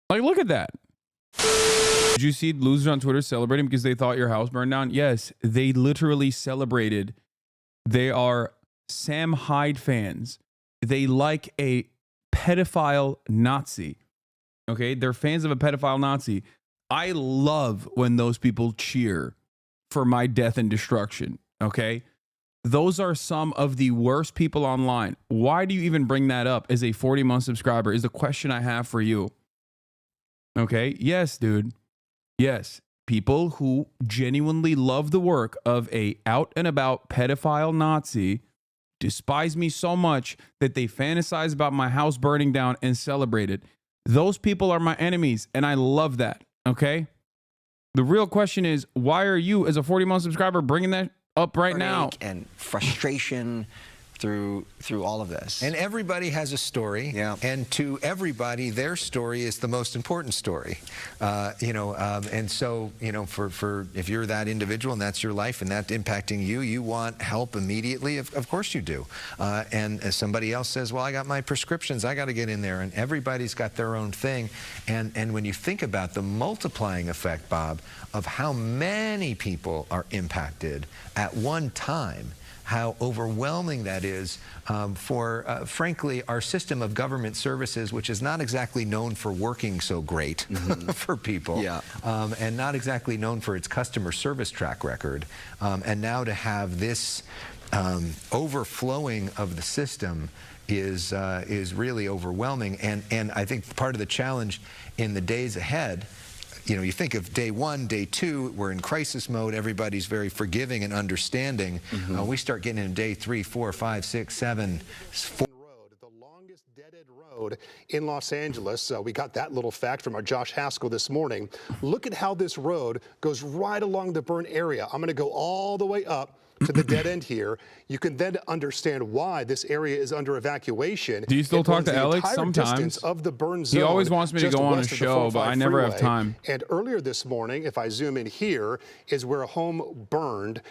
Like, look at that. Did you see losers on Twitter celebrating because they thought your house burned down? Yes, they literally celebrated. They are Sam Hyde fans. They like a pedophile Nazi. Okay, they're fans of a pedophile Nazi. I love when those people cheer for my death and destruction. Okay, those are some of the worst people online. Why do you even bring that up as a 40-month subscriber is the question I have for you. Okay, yes, dude. Yes, people who genuinely love the work of a out and about pedophile Nazi despise me so much that they fantasize about my house burning down and celebrate it. Those people are my enemies, and I love that. Okay, the real question is, why are you, as a 40-month subscriber, bringing that up right now? And frustration through all of this. And everybody has a story. Yeah. And to everybody, their story is the most important story. And so, for if you're that individual and that's your life and that's impacting you, you want help immediately. Of course you do. And as somebody else says, well, I got my prescriptions, I got to get in there. And everybody's got their own thing. And when you think about the multiplying effect, Bob, of how many people are impacted at one time, how overwhelming that is for, frankly, our system of government services, which is not exactly known for working so great for people, and not exactly known for its customer service track record. And now to have this overflowing of the system is really overwhelming. And I think part of the challenge in the days ahead, you think of day 1, day 2, we're in crisis mode, everybody's very forgiving and understanding. We start getting into day 3, 4, 5, 6, 7, 4. The longest dead-end road in Los Angeles. We got that little fact from our Josh Haskell this morning. Look at how this road goes right along the burn area. I'm going to go all the way up to the dead end here. You can then understand why this area is under evacuation. Do you still talk to Alex sometimes? Of the burn zone, he always wants me to go on a show, but I never have time. And earlier this morning, if I zoom in here, is where a home burned.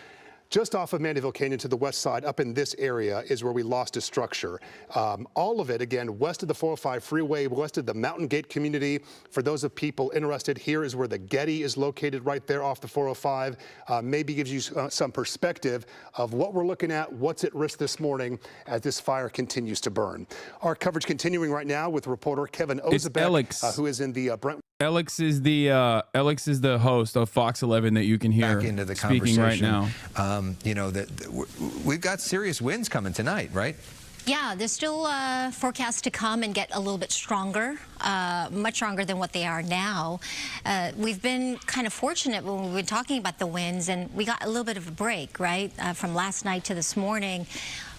Just off of Mandeville Canyon to the west side, up in this area, is where we lost a structure. All of it, again, west of the 405 freeway, west of the Mountain Gate community. For those of people interested, here is where the Getty is located, right there off the 405. Maybe gives you some perspective of what we're looking at, what's at risk this morning as this fire continues to burn. Our coverage continuing right now with reporter Kevin Ozebek, who is in the Brentwood. Alex is the host of Fox 11 that you can hear back into the speaking right now. We've got serious winds coming tonight, right? Yeah, they're still forecast to come and get a little bit stronger, much stronger than what they are now. We've been kind of fortunate when we've been talking about the winds, and we got a little bit of a break, right, from last night to this morning.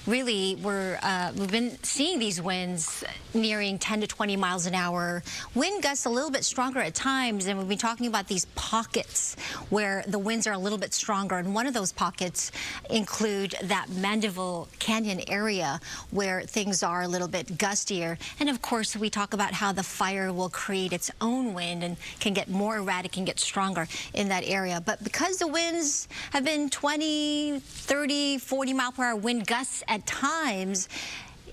Really, we've been seeing these winds nearing 10 to 20 miles an hour. Wind gusts a little bit stronger at times, and we've been talking about these pockets where the winds are a little bit stronger. And one of those pockets include that Mandeville Canyon area where things are a little bit gustier. And of course, we talk about how the fire will create its own wind and can get more erratic and get stronger in that area. But because the winds have been 20, 30, 40 mile per hour wind gusts at times,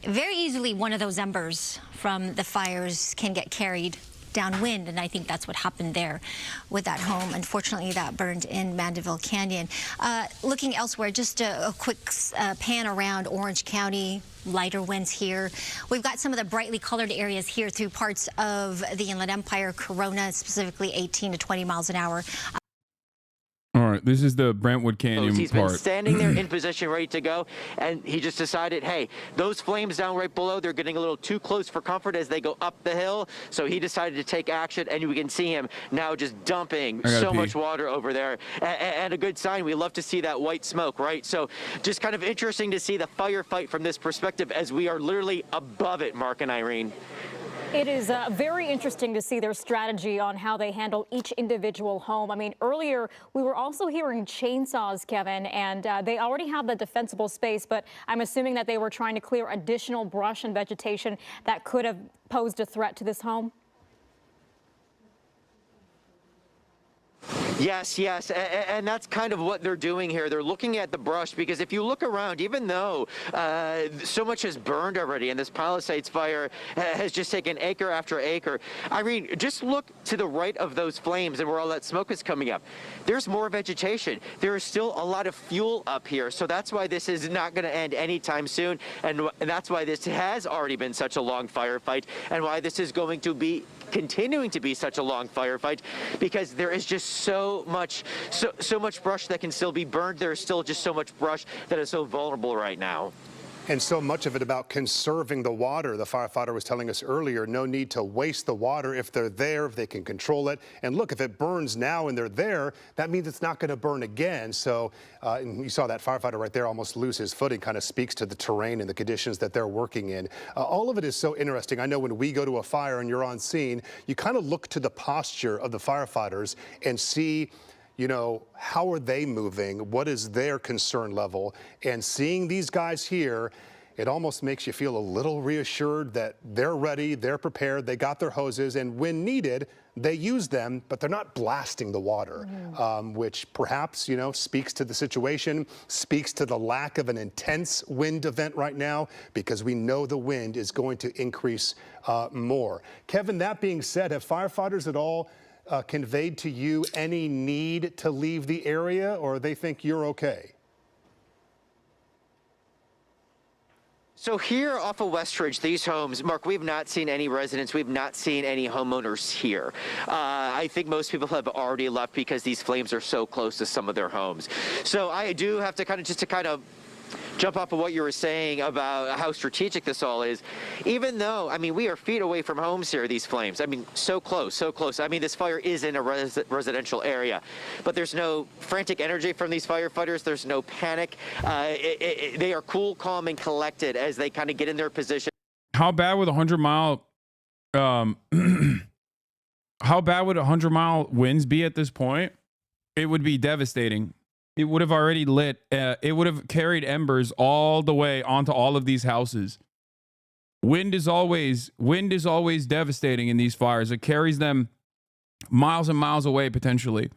very easily one of those embers from the fires can get carried downwind, and I think that's what happened there with that home. Unfortunately, that burned in Mandeville Canyon. Looking elsewhere, just a quick pan around Orange County. Lighter winds here. We've got some of the brightly colored areas here through parts of the Inland Empire, Corona, specifically 18 to 20 miles an hour. All right, this is the Brentwood Canyon He's part. been standing there in position, ready to go, and he just decided, hey, those flames down right below, they're getting a little too close for comfort as they go up the hill, so he decided to take action, and we can see him now just dumping so much water over there, and a good sign. We love to see that white smoke, right? So just kind of interesting to see the firefight from this perspective as we are literally above it, Mark and Irene. It is very interesting to see their strategy on how they handle each individual home. I mean, earlier we were also hearing chainsaws, Kevin, and they already have the defensible space, but I'm assuming that they were trying to clear additional brush and vegetation that could have posed a threat to this home. Yes, yes, and that's kind of what they're doing here. They're looking at the brush because if you look around, even though so much has burned already and this Palisades fire has just taken acre after acre, I mean, just look to the right of those flames and where all that smoke is coming up. There's more vegetation. There is still a lot of fuel up here, so that's why this is not going to end anytime soon, and that's why this has already been such a long firefight, and why this is going to be continuing to be such a long firefight, because there is just so much brush that can still be burned. There is still just so much brush that is so vulnerable right now. And so much of it about conserving the water. The firefighter was telling us earlier, no need to waste the water. If they're there, if they can control it. And look, if it burns now and they're there, that means it's not going to burn again. So and you saw that firefighter right there almost lose his footing, kind of speaks to the terrain and the conditions that they're working in. All of it is so interesting. I know when we go to a fire and you're on scene, you kind of look to the posture of the firefighters and see, you know, how are they moving? What is their concern level? And seeing these guys here, it almost makes you feel a little reassured that they're ready, they're prepared, they got their hoses, and when needed, they use them, but they're not blasting the water, which perhaps, you know, speaks to the situation, speaks to the lack of an intense wind event right now, because we know the wind is going to increase more. Kevin, that being said, have firefighters at all conveyed to you any need to leave the area, or they think you're okay? So here off of Westridge, these homes, Mark, we've not seen any residents. We've not seen any homeowners here. I think most people have already left because these flames are so close to some of their homes. So I do have to kind of jump off of what you were saying about how strategic this all is. Even though, I mean, we are feet away from homes here, these flames. I mean, so close, so close. I mean, this fire is in a residential area, but there's no frantic energy from these firefighters. There's no panic. They are cool, calm, and collected as they kind of get in their position. How bad would 100-mile how bad would 100-mile winds be at this point? It would be devastating. It would have already lit. It would have carried embers all the way onto all of these houses. Wind is always devastating in these fires. It carries them miles and miles away potentially.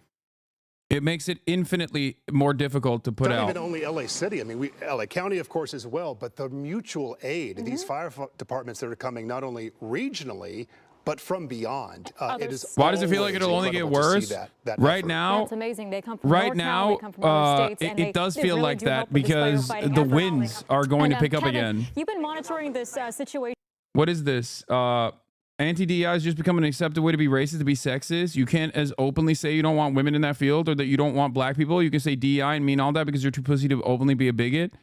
It makes it infinitely more difficult to put out. Not even only LA City. I mean, LA County, of course, as well, but the mutual aid, these fire departments that are coming not only regionally, but from beyond. It is. Why does it feel like it'll only get worse? Right now, that's amazing. They come from right North now, Cal, they come from other states, and it does they feel really like do that help with this because firefighting the effort. winds are going to pick up Kevin, again. You've been monitoring this situation. What is this? Anti-DEI is just becoming an accepted way to be racist, to be sexist. You can't as openly say you don't want women in that field or that you don't want black people. You can say DEI and mean all that because you're too pussy to openly be a bigot.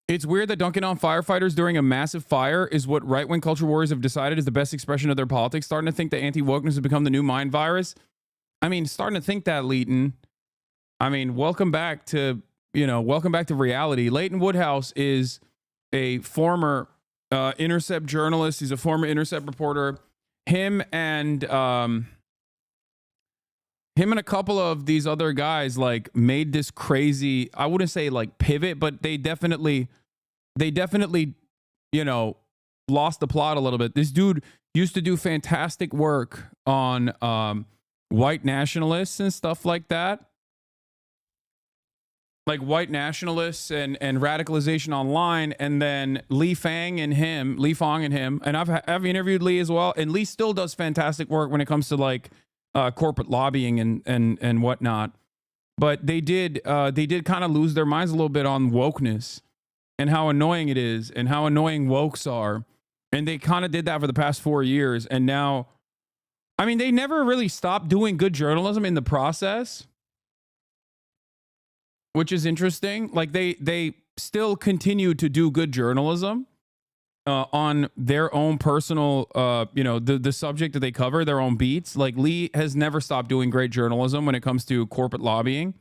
It's weird that dunking on firefighters during a massive fire is what right-wing culture warriors have decided is the best expression of their politics. Starting to think that anti-wokeness has become the new mind virus. I mean, starting to think that, Leighton. I mean, welcome back to reality. Leighton Woodhouse is a former Intercept journalist. He's a former Intercept reporter. Him and a couple of these other guys like made this crazy, I wouldn't say like pivot, but they definitely, you know, lost the plot a little bit. This dude used to do fantastic work on white nationalists and stuff like that. Like white nationalists and radicalization online, and then Lee Fang and him, and I've interviewed Lee as well, and Lee still does fantastic work when it comes to like corporate lobbying and whatnot. But they did kind of lose their minds a little bit on wokeness and how annoying it is and how annoying wokes are, and they kind of did that for the past 4 years, and now, I mean, they never really stopped doing good journalism in the process, which is interesting. Like they still continue to do good journalism on their own personal, the subject that they cover, their own beats. Like Lee has never stopped doing great journalism when it comes to corporate lobbying.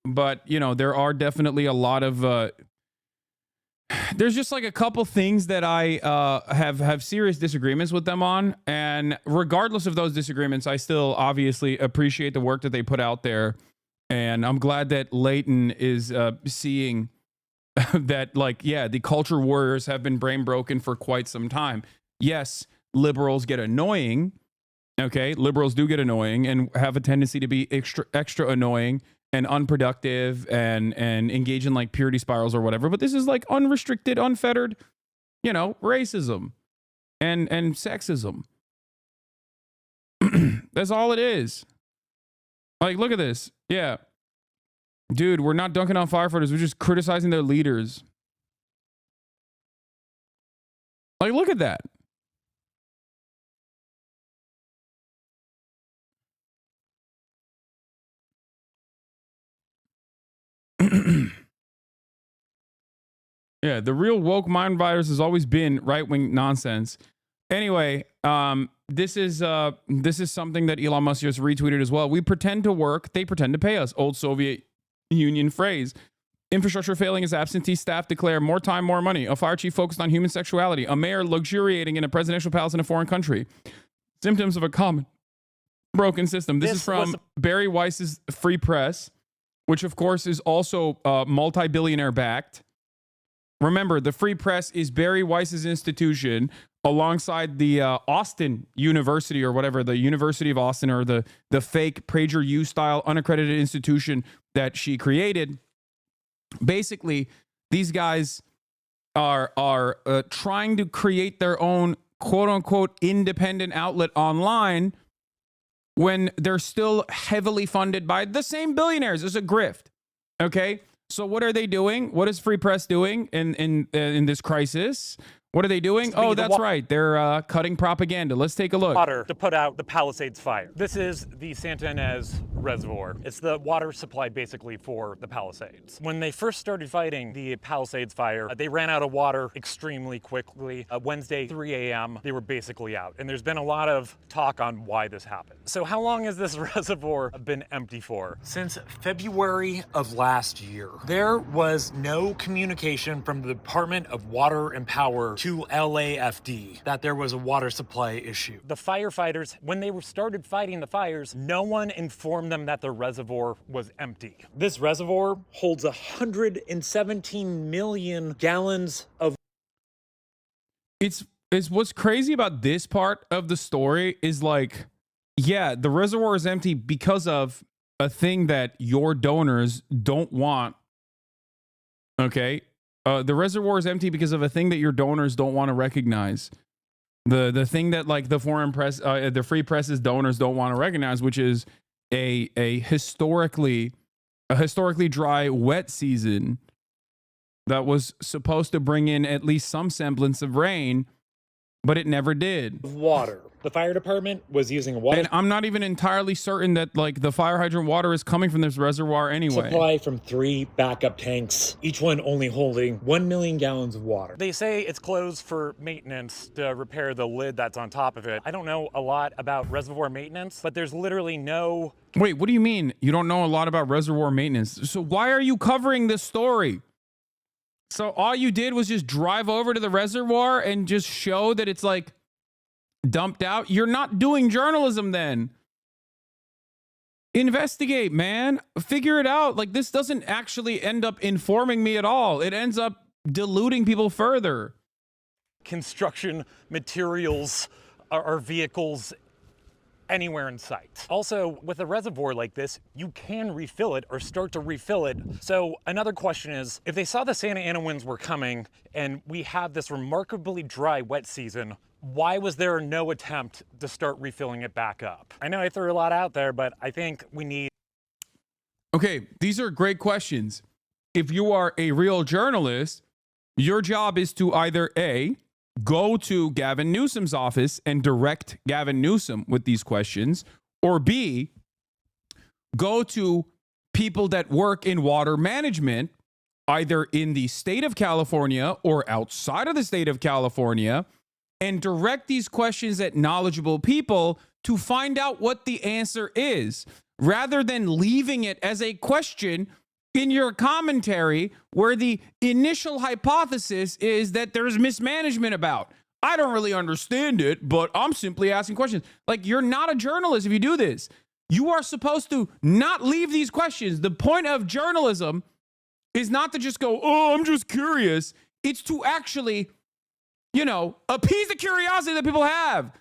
But you know, there are definitely a lot of, there's just like a couple things that I have serious disagreements with them on. And regardless of those disagreements, I still obviously appreciate the work that they put out there. And I'm glad that Leighton is seeing that, like, yeah, the culture warriors have been brain broken for quite some time. Yes, liberals get annoying Okay, liberals do get annoying and have a tendency to be extra annoying and unproductive and engage in like purity spirals or whatever. But this is like unrestricted, unfettered, you know, racism and sexism. That's all it is. Like, look at this. Yeah. Dude, we're not dunking on firefighters. We're just criticizing their leaders. Like, look at that. Yeah, the real woke mind virus has always been right-wing nonsense. Anyway, this is something that Elon Musk just retweeted as well. We pretend to work, they pretend to pay us. Old Soviet Union phrase. Infrastructure failing as absentee staff declare more time, more money. A fire chief focused on human sexuality. A mayor luxuriating in a presidential palace in a foreign country. Symptoms of a common broken system. This is from Barry Weiss's Free Press, which of course is also multi-billionaire backed. Remember, the Free Press is Barry Weiss's institution alongside the Austin University or whatever, the University of Austin, or the fake PragerU style unaccredited institution that she created. Basically, these guys are trying to create their own quote unquote independent outlet online when they're still heavily funded by the same billionaires. It's a grift. Okay. So what are they doing? What is Free Press doing in this crisis? What are they doing? Oh, that's right. They're cutting propaganda. Let's take a look. Water to put out the Palisades fire. This is the Santa Ynez Reservoir. It's the water supply basically for the Palisades. When they first started fighting the Palisades fire, they ran out of water extremely quickly. Wednesday, 3 a.m., they were basically out. And there's been a lot of talk on why this happened. So how long has this reservoir been empty for? Since February of last year. There was no communication from the Department of Water and Power to LAFD that there was a water supply issue. The firefighters, when they started fighting the fires, no one informed them that the reservoir was empty. This reservoir holds 117 million gallons of... It's what's crazy about this part of the story is like, yeah, the reservoir is empty because of a thing that your donors don't want. Okay. The reservoir is empty because of a thing that your donors don't want to recognize. The thing that like the foreign press, the Free Press's donors don't want to recognize, which is a historically dry wet season that was supposed to bring in at least some semblance of rain, but it never did. Water. The fire department was using water. And I'm not even entirely certain that like the fire hydrant water is coming from this reservoir anyway. Supply from 3 backup tanks, each one only holding 1 million gallons of water. They say it's closed for maintenance to repair the lid that's on top of it. I don't know a lot about reservoir maintenance, but there's literally no... Wait, what do you mean you don't know a lot about reservoir maintenance? So why are you covering this story? So all you did was just drive over to the reservoir and just show that it's like dumped out? You're not doing journalism then. Investigate, man. Figure it out. Like, this doesn't actually end up informing me at all. It ends up deluding people further. Construction materials or vehicles anywhere in sight. Also, with a reservoir like this, you can refill it or start to refill it. So another question is, if they saw the Santa Ana winds were coming and we have this remarkably dry wet season, why was there no attempt to start refilling it back up? I know I threw a lot out there, but I think we need... Okay, these are great questions. If you are a real journalist, your job is to either A, go to Gavin Newsom's office and direct Gavin Newsom with these questions, or B, go to people that work in water management, either in the state of California or outside of the state of California, and direct these questions at knowledgeable people to find out what the answer is, rather than leaving it as a question in your commentary where the initial hypothesis is that there's mismanagement about. I don't really understand it, but I'm simply asking questions. Like, you're not a journalist if you do this. You are supposed to not leave these questions. The point of journalism is not to just go, oh, I'm just curious. It's to actually, you know, appease the curiosity that people have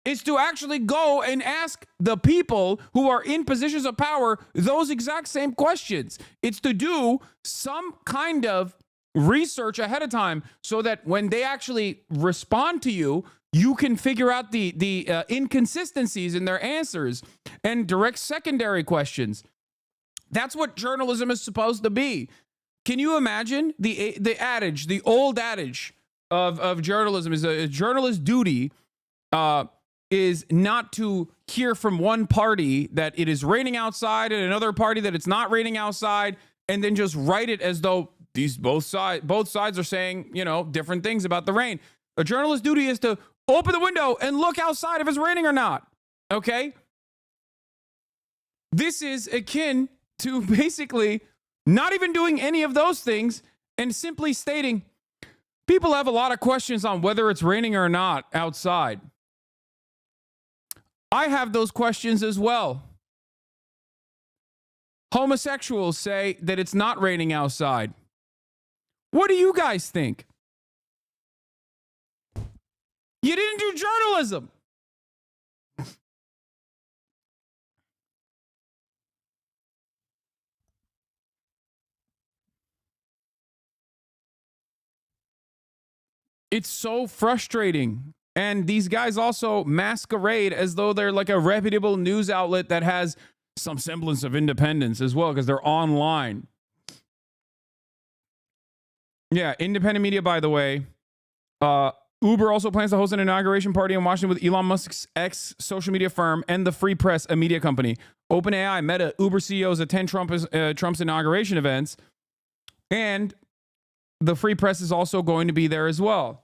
is to actually go and ask the people who are in positions of power those exact same questions. It's to do some kind of research ahead of time so that when they actually respond to you, you can figure out the inconsistencies in their answers and direct secondary questions. That's what journalism is supposed to be. Can you imagine the adage, the old adage of journalism is a journalist's duty is not to hear from one party that it is raining outside and another party that it's not raining outside, and then just write it as though both sides are saying, you know, different things about the rain. A journalist's duty is to open the window and look outside if it's raining or not. Okay? This is akin to basically not even doing any of those things and simply stating, people have a lot of questions on whether it's raining or not outside. I have those questions as well. Homosexuals say that it's not raining outside. What do you guys think? You didn't do journalism. It's so frustrating. And these guys also masquerade as though they're like a reputable news outlet that has some semblance of independence as well, because they're online. Yeah, independent media, by the way. Uber also plans to host an inauguration party in Washington with Elon Musk's ex-social media firm and the Free Press, a media company. OpenAI, Meta, Uber CEOs attend Trump's inauguration events. And the Free Press is also going to be there as well.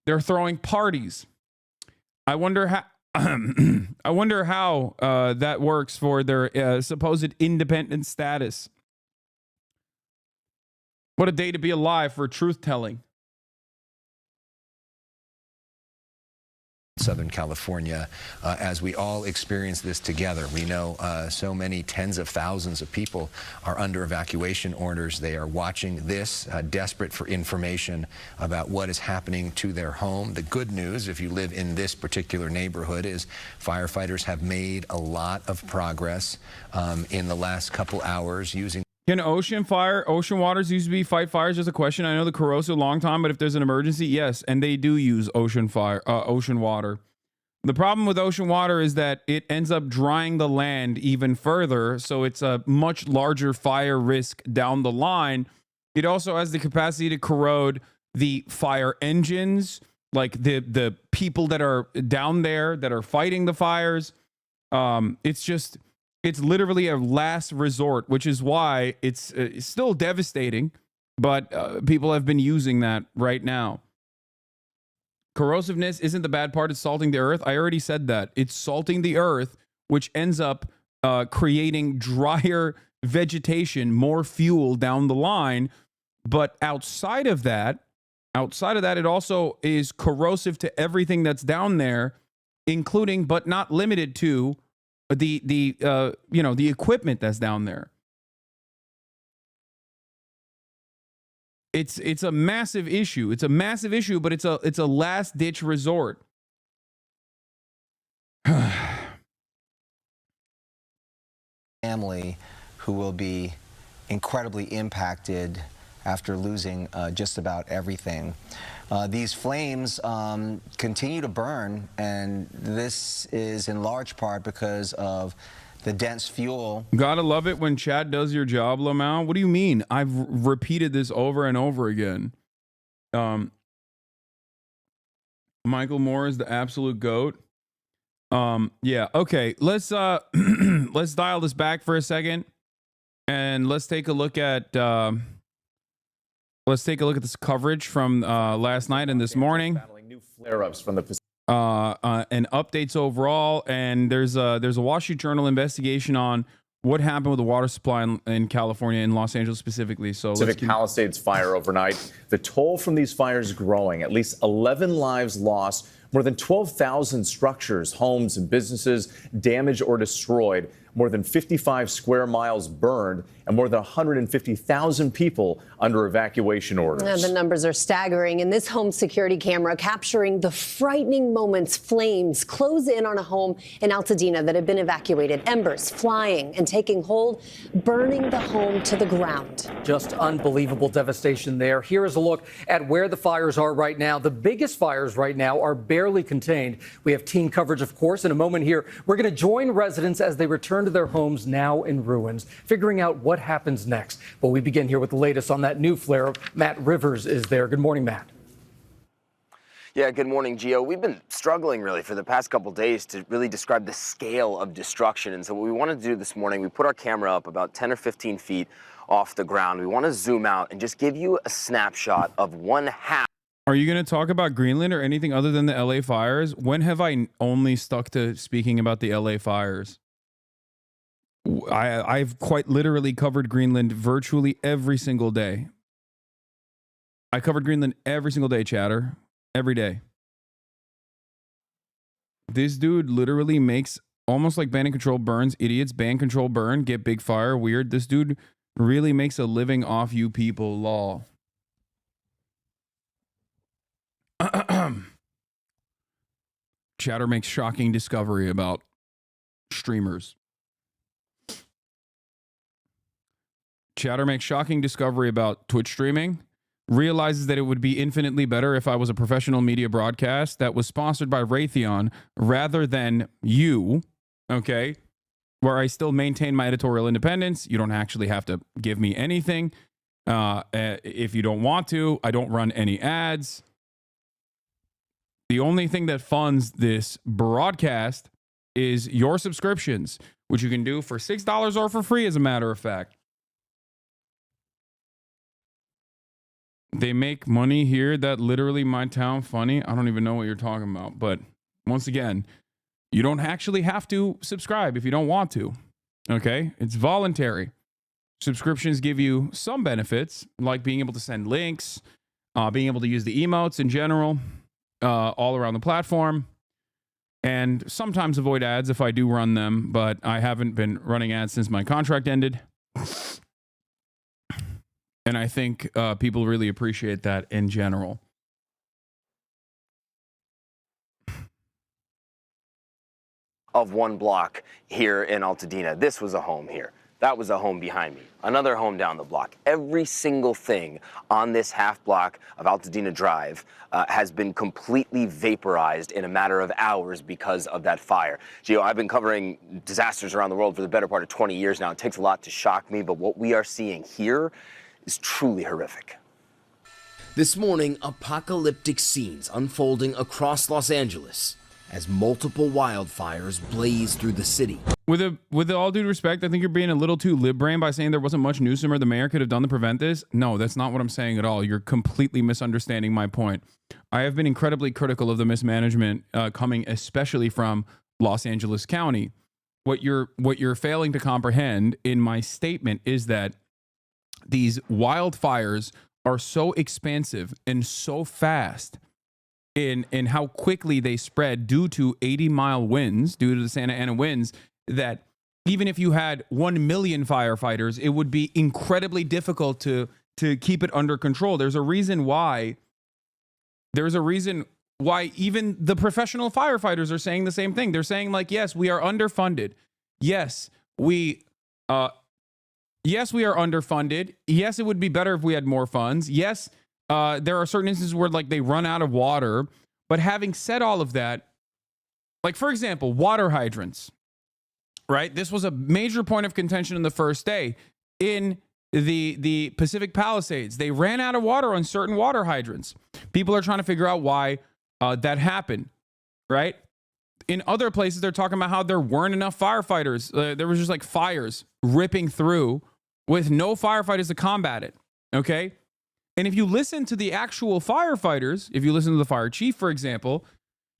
They're throwing parties. I wonder how that works for their supposed independent status. What a day to be alive for truth-telling. Southern California, as we all experience this together. We know so many tens of thousands of people are under evacuation orders. They are watching this, desperate for information about what is happening to their home. The good news, if you live in this particular neighborhood, is firefighters have made a lot of progress in the last couple hours using. Can ocean waters used to fight fires? Just a question. I know the corrosive long time, but if there's an emergency, yes, and they do use ocean water. The problem with ocean water is that it ends up drying the land even further, so it's a much larger fire risk down the line. It also has the capacity to corrode the fire engines, like the people that are down there that are fighting the fires. It's literally a last resort, which is why it's still devastating, but people have been using that right now. Corrosiveness isn't the bad part. It's salting the earth. I already said that. It's salting the earth, which ends up creating drier vegetation, more fuel down the line. But outside of that, it also is corrosive to everything that's down there, including but not limited to the equipment that's down there. It's a massive issue. It's a massive issue, but it's a last ditch resort. Family who will be incredibly impacted after losing just about everything. These flames continue to burn, and this is in large part because of the dense fuel. Gotta love it when chat does your job, Lamau. What do you mean? I've repeated this over and over again. Michael Moore is the absolute GOAT. Yeah, okay. Let's let's dial this back for a second, and let's take a look at this coverage from last night and this morning. New flare-ups from the and updates overall. And there's a Wall Street Journal investigation on what happened with the water supply in California, in Los Angeles specifically. So Pacific Palisades fire overnight. The toll from these fires growing. At least 11 lives lost. More than 12,000 structures, homes, and businesses damaged or destroyed. more than 55 square miles burned, and more than 150,000 people under evacuation orders. The numbers are staggering, and this home security camera capturing the frightening moments flames close in on a home in Altadena that had been evacuated. Embers flying and taking hold, burning the home to the ground. Just unbelievable devastation there. Here is a look at where the fires are right now. The biggest fires right now are barely contained. We have team coverage, of course. In a moment here, we're going to join residents as they return to their homes now in ruins, figuring out what happens next. But we begin here with the latest on that new flare. Matt Rivers is there. Good morning, Matt. Yeah, good morning, Gio. We've been struggling really for the past couple days to really describe the scale of destruction. And so what we wanted to do this morning, we put our camera up about 10 or 15 feet off the ground. We want to zoom out and just give you a snapshot of one half. Are you going to talk about Greenland or anything other than the LA fires? When have I only stuck to speaking about the LA fires? I've quite literally covered Greenland virtually every single day. I covered Greenland every single day, chatter. Every day. This dude literally makes almost like ban and control burns. Idiots, ban, control, burn, get big fire, weird. This dude really makes a living off you people law. Chatter makes shocking discovery about streamers. Chatter makes shocking discovery about Twitch streaming. Realizes that it would be infinitely better if I was a professional media broadcast that was sponsored by Raytheon rather than you, okay, where I still maintain my editorial independence. You don't actually have to give me anything. If you don't want to, I don't run any ads. The only thing that funds this broadcast is your subscriptions, which you can do for $6 or for free, as a matter of fact. They make money here that literally my town funny. I don't even know what you're talking about. But once again, you don't actually have to subscribe if you don't want to. Okay? It's voluntary. Subscriptions give you some benefits, like being able to send links, being able to use the emotes in general, all around the platform, and sometimes avoid ads if I do run them, but I haven't been running ads since my contract ended. And I think people really appreciate that in general. Of one block here in Altadena. This was a home here. That was a home behind me. Another home down the block. Every single thing on this half block of Altadena Drive has been completely vaporized in a matter of hours because of that fire. Gio, I've been covering disasters around the world for the better part of 20 years now. It takes a lot to shock me, but what we are seeing here is truly horrific. This morning, apocalyptic scenes unfolding across Los Angeles as multiple wildfires blaze through the city. With all due respect, I think you're being a little too lib-brain by saying there wasn't much Newsom or the mayor could have done to prevent this. No, that's not what I'm saying at all. You're completely misunderstanding my point. I have been incredibly critical of the mismanagement coming especially from Los Angeles County. What you're failing to comprehend in my statement is that these wildfires are so expansive and so fast in how quickly they spread due to 80-mile winds, due to the Santa Ana winds, that even if you had 1 million firefighters, it would be incredibly difficult to keep it under control. There's a reason why even the professional firefighters are saying the same thing. They're saying, like, yes, we are underfunded. Yes, we are underfunded. Yes, it would be better if we had more funds. Yes, there are certain instances where, like, they run out of water. But having said all of that, like, for example, water hydrants, right? This was a major point of contention in the first day. In the Pacific Palisades, they ran out of water on certain water hydrants. People are trying to figure out why that happened, right? In other places, they're talking about how there weren't enough firefighters. There was just like fires ripping through with no firefighters to combat it, okay? And if you listen to the actual firefighters, if you listen to the fire chief, for example,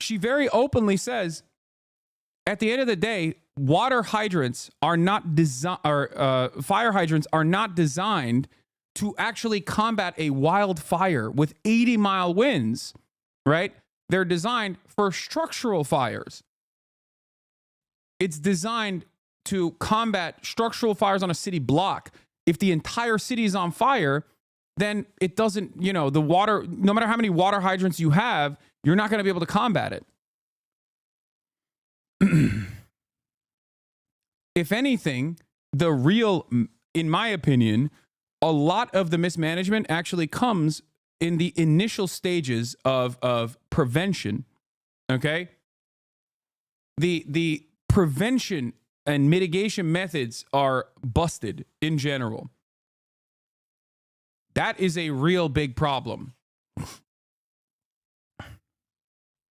she very openly says, at the end of the day, fire hydrants are not designed to actually combat a wildfire with 80-mile winds, right? They're designed for structural fires. It's designed to combat structural fires on a city block. If the entire city is on fire, then it doesn't, you know, the water, no matter how many water hydrants you have, you're not going to be able to combat it. If anything, the real, in my opinion, a lot of the mismanagement actually comes in the initial stages of prevention. Okay? The prevention and mitigation methods are busted in general. That is a real big problem.